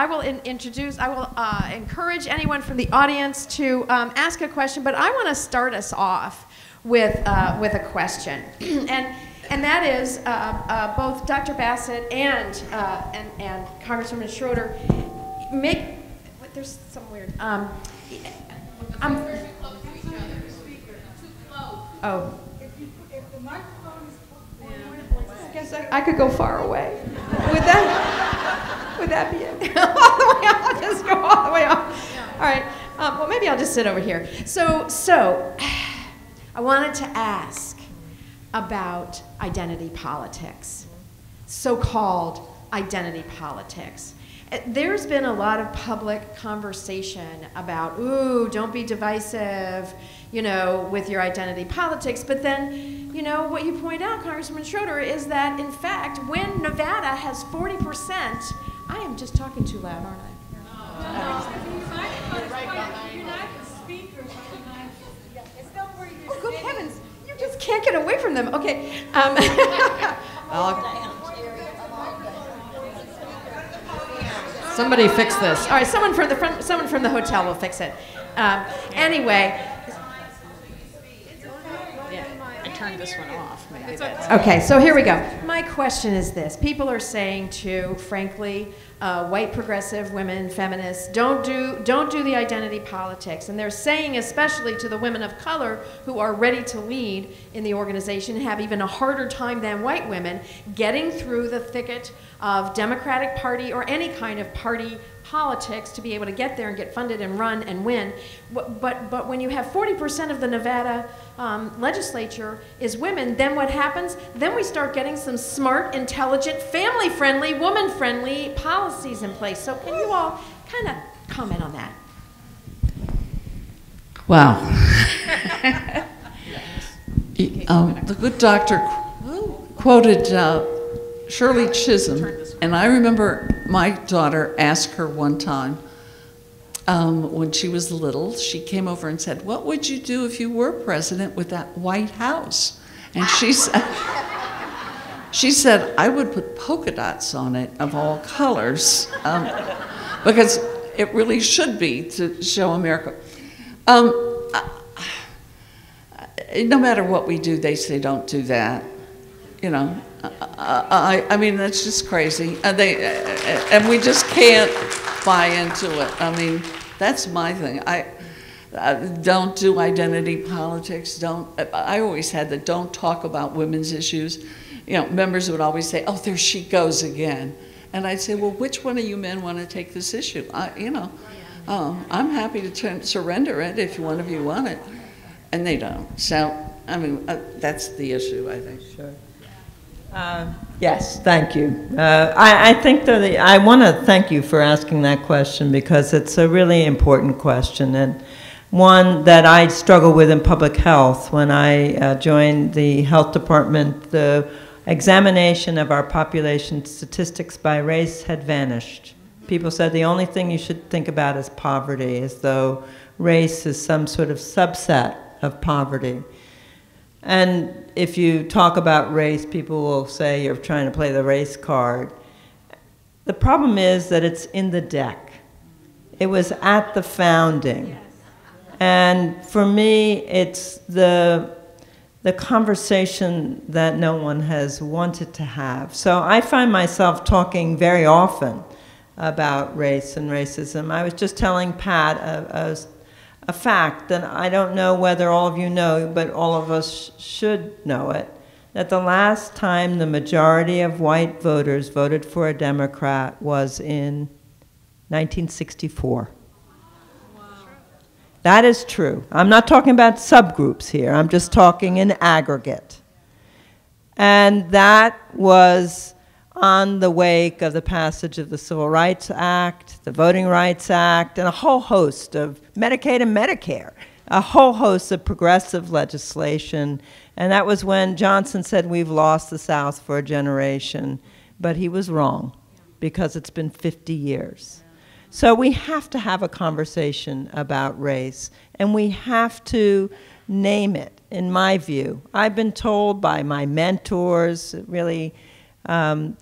will encourage anyone from the audience to ask a question, but I want to start us off with a question. And that is both Dr. Bassett and Congresswoman Schroeder there's some weird. Oh. If the microphone is I guess I could go far away. Would that be it? All the way up. I'll just go all the way up. All right. Well, maybe I'll just sit over here. So I wanted to ask about identity politics, so-called identity politics. There's been a lot of public conversation about, ooh, don't be divisive, with your identity politics. But then, what you point out, Congresswoman Schroeder, is that, in fact, when Nevada has 40%, I am just talking too loud, aren't I? Oh, good heavens, you just can't get away from them. Okay. Somebody fix this. All right, someone from the front, someone from the hotel will fix it. Anyway. I turned this one off. Maybe that's Okay, so here we go. My question is this. People are saying to, frankly, white progressive women, feminists, don't do the identity politics. And they're saying especially to the women of color who are ready to lead in the organization and have even a harder time than white women getting through the thicket of Democratic Party or any kind of party politics to be able to get there and get funded and run and win. But when you have 40% of the Nevada legislature is women, then what happens? Then we start getting some smart, intelligent, family-friendly, woman-friendly policies in place. So can you all kind of comment on that? Wow. The good doctor quoted Shirley Chisholm, and I remember my daughter asked her one time, when she was little, she came over and said, "What would you do if you were president with that White House?" And she said, "I would put polka dots on it of all colors, because it really should be to show America." No matter what we do, they say don't do that. You know, I mean, that's just crazy. And we just can't buy into it. I mean, that's my thing. Don't do identity politics. I always had the don't talk about women's issues. You know, members would always say, "Oh, there she goes again." And I'd say, "Well, which one of you men want to take this issue? I'm happy to surrender it if one of you want it." And they don't. So, I mean, that's the issue, I think. Sure. Yes, thank you. I think that I want to thank you for asking that question because it's a really important question and one that I struggle with in public health. When I joined the health department, the examination of our population statistics by race had vanished. People said the only thing you should think about is poverty, as though race is some sort of subset of poverty. And if you talk about race, people will say you're trying to play the race card. The problem is that it's in the deck. It was at the founding. And for me, it's the conversation that no one has wanted to have. So I find myself talking very often about race and racism. I was just telling Pat a fact that I don't know whether all of you know, but all of us should know it, that the last time the majority of white voters voted for a Democrat was in 1964. Wow. That is true. I'm not talking about subgroups here. I'm just talking in aggregate. And that was on the wake of the passage of the Civil Rights Act, the Voting Rights Act, and a whole host of Medicaid and Medicare, a whole host of progressive legislation. And that was when Johnson said, "We've lost the South for a generation." But he was wrong, because it's been 50 years. So we have to have a conversation about race, and we have to name it, in my view. I've been told by my mentors, really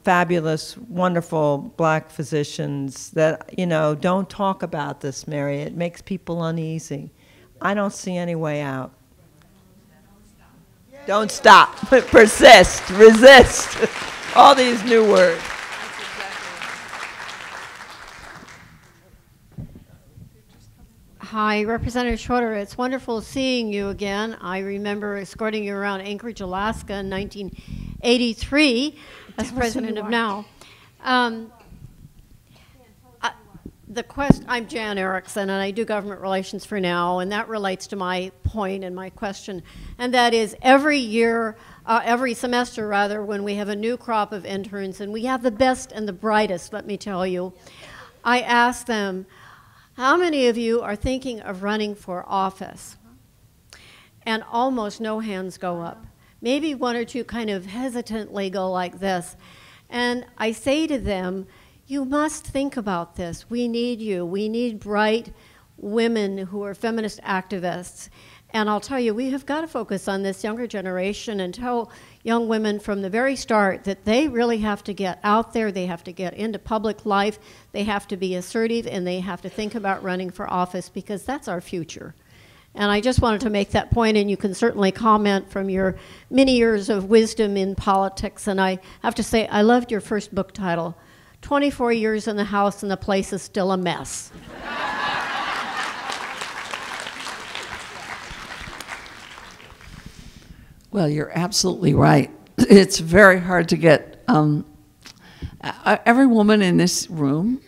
fabulous, wonderful black physicians that, don't talk about this, Mary. It makes people uneasy. I don't see any way out. Don't stop. Persist. Resist. All these new words. Hi, Representative Schroeder. It's wonderful seeing you again. I remember escorting you around Anchorage, Alaska in 1983 as president of NOW. I'm Jan Erickson, and I do government relations for NOW, and that relates to my point and my question, and that is every year, every semester rather, when we have a new crop of interns, and we have the best and the brightest, let me tell you, I ask them, how many of you are thinking of running for office? And almost no hands go up. Maybe one or two kind of hesitantly go like this. And I say to them, You must think about this. We need you. We need bright women who are feminist activists. And I'll tell you, we have got to focus on this younger generation and tell young women from the very start that they really have to get out there, they have to get into public life, they have to be assertive, and they have to think about running for office, because that's our future. And I just wanted to make that point, and you can certainly comment from your many years of wisdom in politics. And I have to say, I loved your first book title, 24 Years in the House and the Place is Still a Mess. Well, you're absolutely right. It's very hard to get. Every woman in this room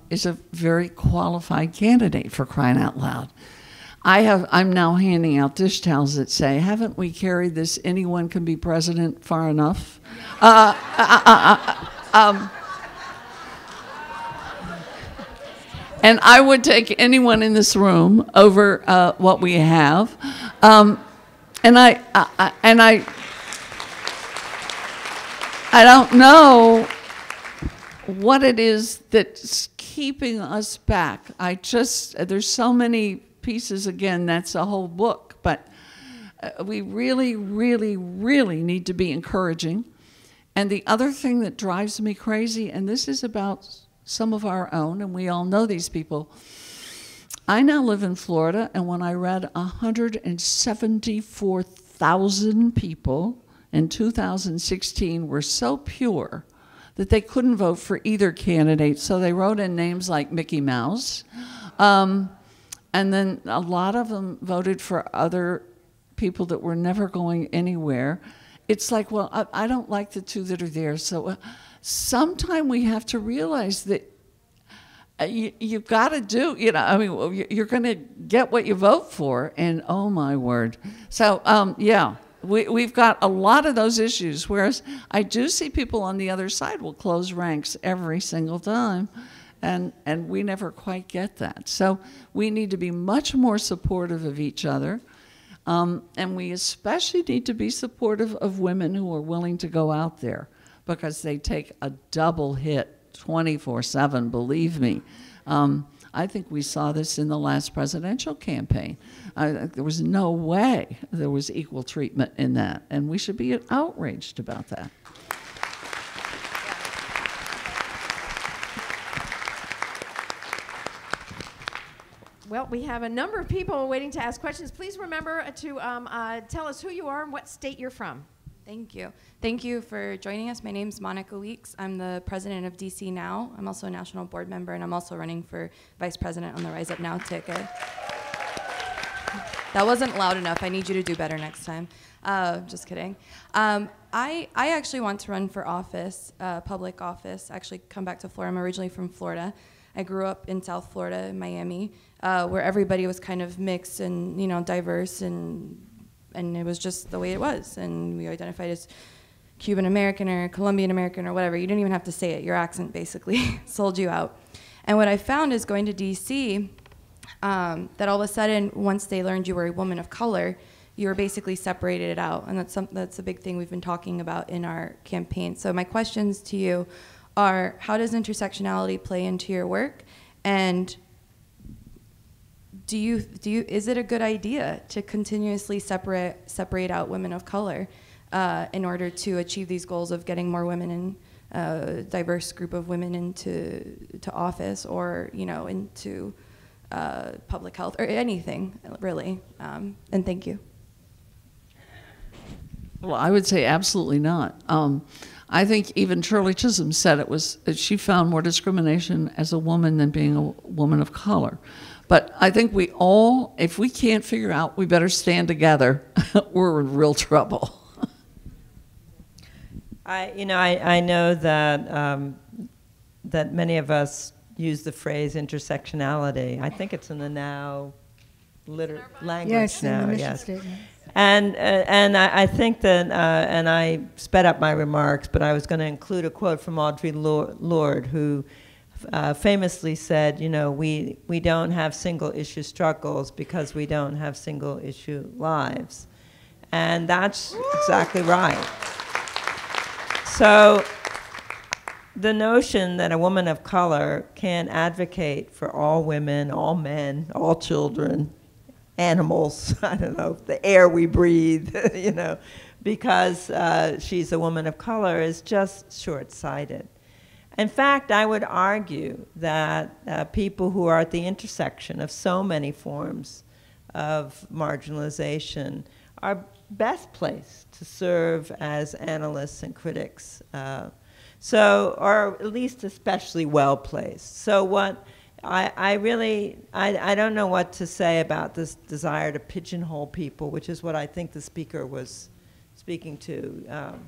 is a very qualified candidate, for crying out loud. I'm now handing out dish towels that say, "Haven't we carried this? Anyone can be president far enough." And I would take anyone in this room over what we have. And I don't know what it is that's keeping us back. There's so many pieces, again, that's a whole book, but we really, really, really need to be encouraging. And the other thing that drives me crazy, and this is about some of our own, and we all know these people. I now live in Florida, and when I read 174,000 people in 2016 were so pure that they couldn't vote for either candidate, so they wrote in names like Mickey Mouse. And then a lot of them voted for other people that were never going anywhere. It's like, well, I don't like the two that are there, so sometime we have to realize that you've got to do, you're going to get what you vote for, and oh my word. So, yeah, we've got a lot of those issues, whereas I do see people on the other side will close ranks every single time, and we never quite get that. So we need to be much more supportive of each other, and we especially need to be supportive of women who are willing to go out there, because they take a double hit 24/7, believe me. I think we saw this in the last presidential campaign. There was no way there was equal treatment in that, and we should be outraged about that. Well, we have a number of people waiting to ask questions. Please remember to tell us who you are and what state you're from. Thank you. Thank you for joining us. My name's Monica Weeks. I'm the president of DC Now. I'm also a national board member, and I'm also running for vice president on the Rise Up Now ticket. That wasn't loud enough. I need you to do better next time. Just kidding. I actually want to run for office, public office, actually come back to Florida. I'm originally from Florida. I grew up in South Florida, in Miami, where everybody was kind of mixed and, diverse, and it was just the way it was. And we identified as Cuban American or Colombian American or whatever. You didn't even have to say it. Your accent basically sold you out. And what I found is going to DC, that all of a sudden, once they learned you were a woman of color, you were basically separated out. And that's a big thing we've been talking about in our campaign. So my questions to you are, how does intersectionality play into your work? And is it a good idea to continuously separate out women of color in order to achieve these goals of getting more women and a diverse group of women into office, or into public health, or anything really? And thank you. Well, I would say absolutely not. I think even Shirley Chisholm said she found more discrimination as a woman than being a woman of color. But I think we all, if we can't figure out, we better stand together. We're in real trouble. I know that that many of us use the phrase intersectionality. I think it's in the Now language yes, now. In the mission yes. statement. And I think that, and I sped up my remarks, but I was going to include a quote from Audre Lorde, who famously said, we don't have single issue struggles because we don't have single issue lives. And that's exactly right. So the notion that a woman of color can advocate for all women, all men, all children, animals, I don't know, the air we breathe, you know, because she's a woman of color is just short-sighted. In fact, I would argue that people who are at the intersection of so many forms of marginalization are best placed to serve as analysts and critics. Or at least especially well placed. So what I don't know what to say about this desire to pigeonhole people, which is what I think the speaker was speaking to.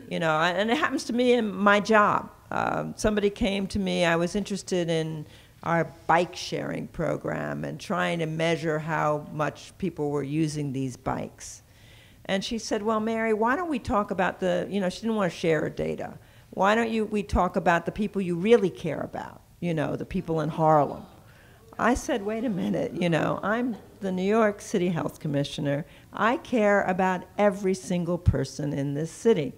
You know, and it happens to me in my job. Somebody came to me, I was interested in our bike sharing program and trying to measure how much people were using these bikes. And she said, well, Mary, why don't we talk about the, you know, she didn't want to share her data. Why don't we talk about the people you really care about, you know, the people in Harlem? I said, wait a minute, you know, I'm the New York City Health Commissioner. I care about every single person in this city.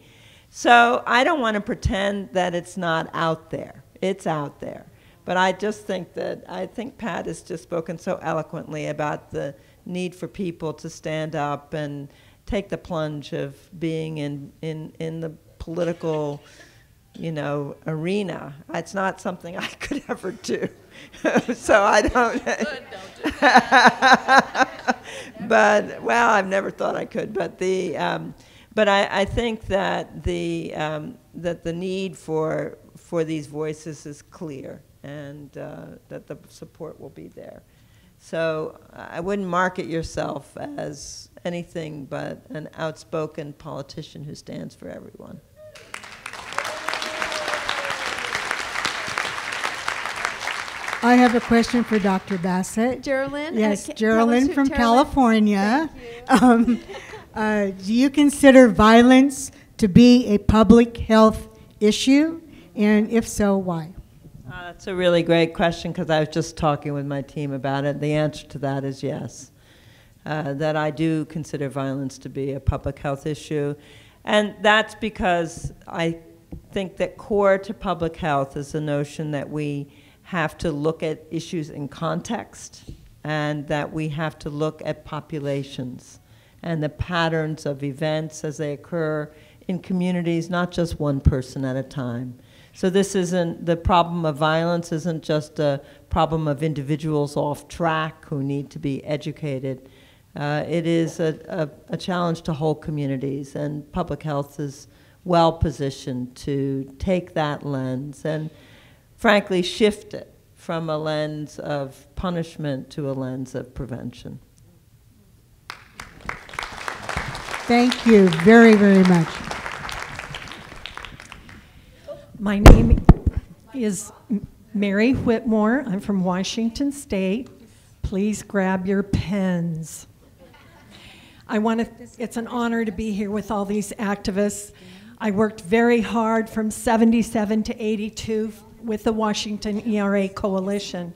So I don't want to pretend that it's not out there. It's out there. But I just think I think Pat has just spoken so eloquently about the need for people to stand up and take the plunge of being in the political, you know, arena. It's not something I could ever do. So I don't. But, well, I've never thought I could. But I think that the need for these voices is clear, and that the support will be there. So I wouldn't market yourself as anything but an outspoken politician who stands for everyone. I have a question for Dr. Bassett. Geraldine? Yes, Geraldine from California. Do you consider violence to be a public health issue? And if so, why? That's a really great question, because I was just talking with my team about it. The answer to that is yes, that I do consider violence to be a public health issue. And that's because I think that core to public health is the notion that we have to look at issues in context, and that we have to look at populations and the patterns of events as they occur in communities, not just one person at a time. So this isn't, the problem of violence isn't just a problem of individuals off track who need to be educated. It is a challenge to whole communities, and public health is well positioned to take that lens and frankly shift it from a lens of punishment to a lens of prevention. Thank you very, very much. My name is Mary Whitmore. I'm from Washington State. Please grab your pens. It's an honor to be here with all these activists. I worked very hard from 77 to 82 with the Washington ERA Coalition.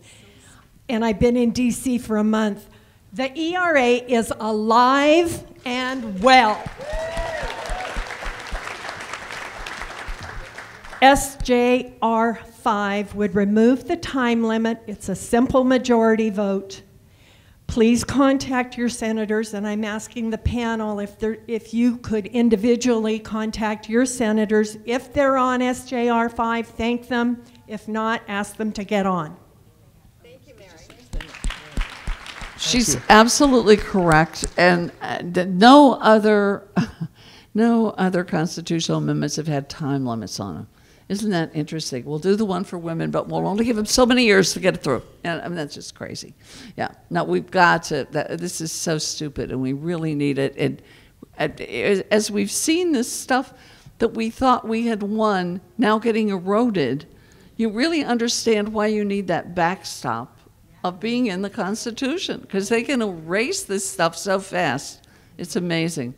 And I've been in DC for a month. The ERA is alive and well. SJR 5 would remove the time limit. It's a simple majority vote. Please contact your senators, and I'm asking the panel if you could individually contact your senators. If they're on SJR 5, thank them. If not, ask them to get on. Thank you, Mary. She's absolutely correct, and no other constitutional amendments have had time limits on them. Isn't that interesting? We'll do the one for women, but we'll only give them so many years to get it through. And I mean, that's just crazy. Yeah. No, we've got to. This is so stupid, and we really need it. And as we've seen this stuff that we thought we had won now getting eroded, you really understand why you need that backstop of being in the Constitution, because they can erase this stuff so fast. It's amazing.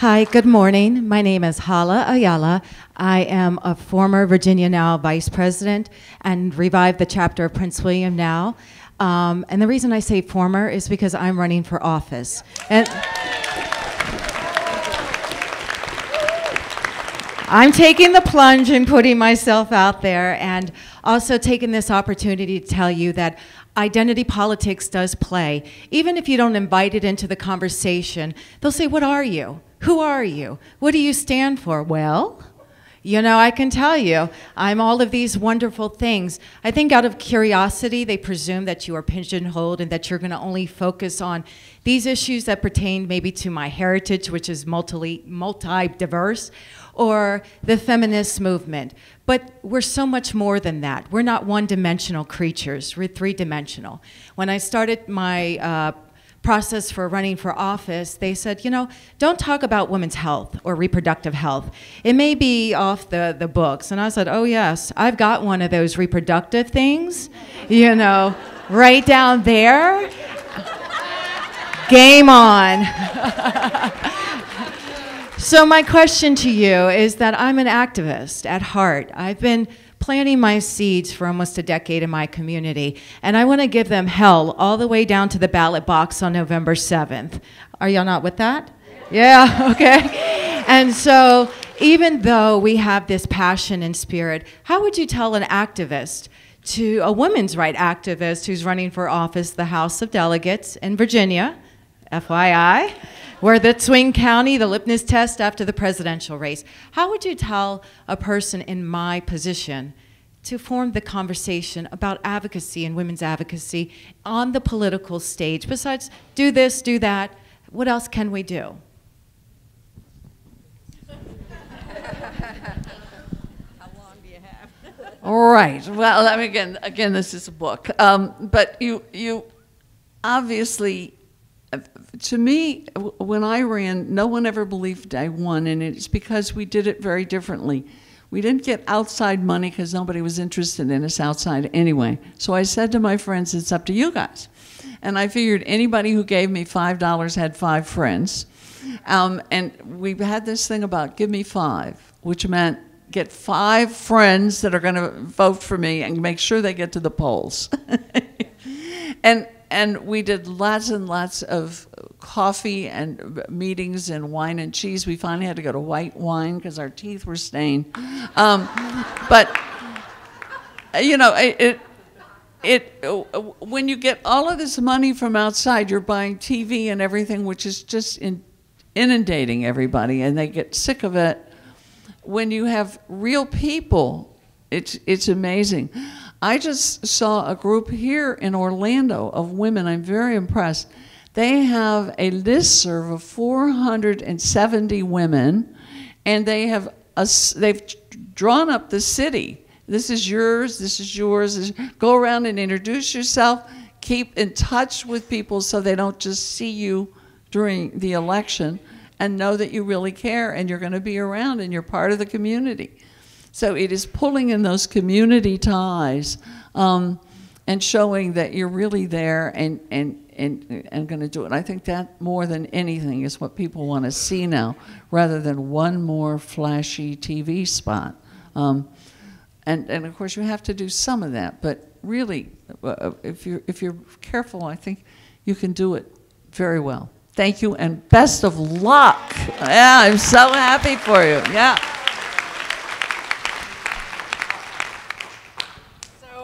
Hi, good morning. My name is Hala Ayala. I am a former Virginia Now Vice President and revived the chapter of Prince William Now. And the reason I say former is because I'm running for office. And I'm taking the plunge and putting myself out there, and also taking this opportunity to tell you that identity politics does play. Even if you don't invite it into the conversation, they'll say, what are you? Who are you? What do you stand for? Well, you know, I can tell you, I'm all of these wonderful things. I think out of curiosity, they presume that you are pigeonholed and that you're going to only focus on these issues that pertain maybe to my heritage, which is multi-diverse, or the feminist movement. But we're so much more than that. We're not one-dimensional creatures. We're three-dimensional. When I started my process for running for office, they said, you know, don't talk about women's health or reproductive health. It may be off the books. And I said, oh yes, I've got one of those reproductive things, you know, right down there. Game on. So my question to you is that I'm an activist at heart. I've been planting my seeds for almost a decade in my community, and I want to give them hell all the way down to the ballot box on November 7th. Are y'all not with that? Yeah, okay. And so even though we have this passion and spirit, how would you tell an activist, to a women's right activist who's running for office, the House of Delegates in Virginia, FYI, where the swing county, the litmus test after the presidential race. How would you tell a person in my position to form the conversation about advocacy and women's advocacy on the political stage? Besides, do this, do that, what else can we do? How long do you have? All right. Well, I mean, again, this is a book. But you obviously, to me, when I ran, no one ever believed I won, and it's because we did it very differently. We didn't get outside money because nobody was interested in us outside anyway. So I said to my friends, it's up to you guys. And I figured anybody who gave me $5 had 5 friends. And we had this thing about give me 5, which meant get 5 friends that are going to vote for me and make sure they get to the polls. And we did lots and lots of coffee and meetings and wine and cheese. We finally had to go to white wine because our teeth were stained. But, you know, when you get all of this money from outside, you're buying TV and everything, which is just inundating everybody, and they get sick of it. When you have real people, it's amazing. I just saw a group here in Orlando of women. I'm very impressed. They have a listserv of 470 women, and they've drawn up the city. This is yours, this is yours. Go around and introduce yourself. Keep in touch with people so they don't just see you during the election, and know that you really care and you're going to be around and you're part of the community. So it is pulling in those community ties and showing that you're really there and going to do it. I think that more than anything is what people want to see now, rather than one more flashy TV spot. And of course you have to do some of that, but really, if you're careful, I think you can do it very well. Thank you and best of luck. Yeah, I'm so happy for you. Yeah.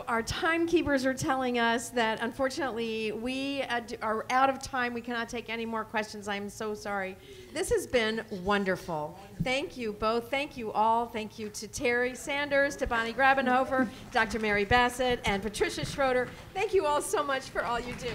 Our timekeepers are telling us that unfortunately we are out of time. We cannot take any more questions. I'm so sorry. This has been wonderful. Thank you both. Thank you all. Thank you to Terry Sanders, to Bonnie Grabenhofer, Dr. Mary Bassett, and Patricia Schroeder. Thank you all so much for all you do.